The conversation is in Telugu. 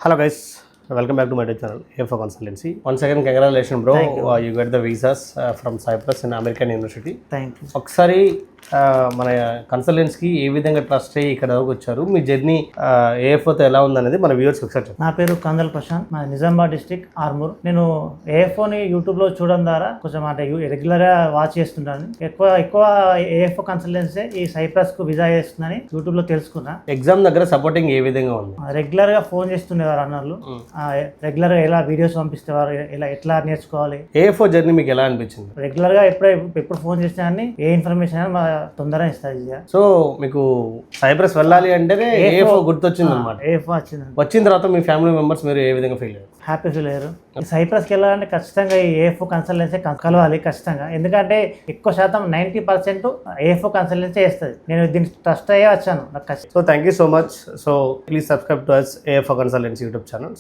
Hello guys, welcome back to my channel here for consultancy. Once again, congratulations bro. You got the visas from Cyprus in American University. Thank you. ఒకసారి మన కన్సల్టెన్సీకి ఏ విధంగా ట్రస్ట్ అయ్యి ఇక్కడ వరకు వచ్చారు, మీ జర్నీ ఏఎఫ్ఓతో ఎలా ఉందనేది మన వ్యూవర్స్ ఒకసారి చెప్పండి. నా పేరు కందల్ ప్రశాంత్, మా నిజామాబాద్ డిస్ట్రిక్ట్ ఆర్మూర్. నేను ఏఎఫ్ఓని యూట్యూబ్లో చూడడం ద్వారా కొంచెం అంటే రెగ్యులర్గా వాచ్ చేస్తుంటాను. ఎక్కువ ఏఎఫ్ఓ కన్సల్టెన్సీ ఈ సైప్రస్కు విజా చేస్తుందని యూట్యూబ్లో తెలుసుకున్నా. ఎగ్జామ్ దగ్గర సపోర్టింగ్ ఏ విధంగా ఉంది? రెగ్యులర్గా ఫోన్ చేస్తుండేవారు అన్నట్లు, రెగ్యులర్గా ఎలా వీడియోస్ పంపిస్తేవారు, ఎట్లా నేర్చుకోవాలి. ఏఎఫ్ఓ జర్నీ మీకు ఎలా అనిపించింది? రెగ్యులర్గా ఎప్పుడు ఫోన్ చేసినా కానీ ఏ ఇన్ఫర్మేషన్ తొందరగా ఇస్తుంది. సో మీకు సైప్రస్ వెళ్ళాలి అంటేనే ఏఎఫ్ఓ గుర్తొచ్చింది అనమాట. ఏఎఫ్ఓ వచ్చిన తర్వాత మీ ఫ్యామిలీ మెంబర్స్ మీరు ఏ విధంగా ఫీల్ అయ్యారు? హ్యాపీ ఫీల్ అయ్యారు. సైప్రస్కి వెళ్ళాలంటే ఖచ్చితంగా ఈ ఏఎఫ్ఓ కన్సల్టెన్సీ కలవాలి ఖచ్చితంగా. ఎందుకంటే ఎక్కువ శాతం 90% ఏఎఫ్ఓ కన్సల్టెన్సీ చేస్తుంది. నేను దీనికి ట్రస్ట్ అయ్యే వచ్చాను. So thank you so much. So please subscribe to us AFO consultancy YouTube channel.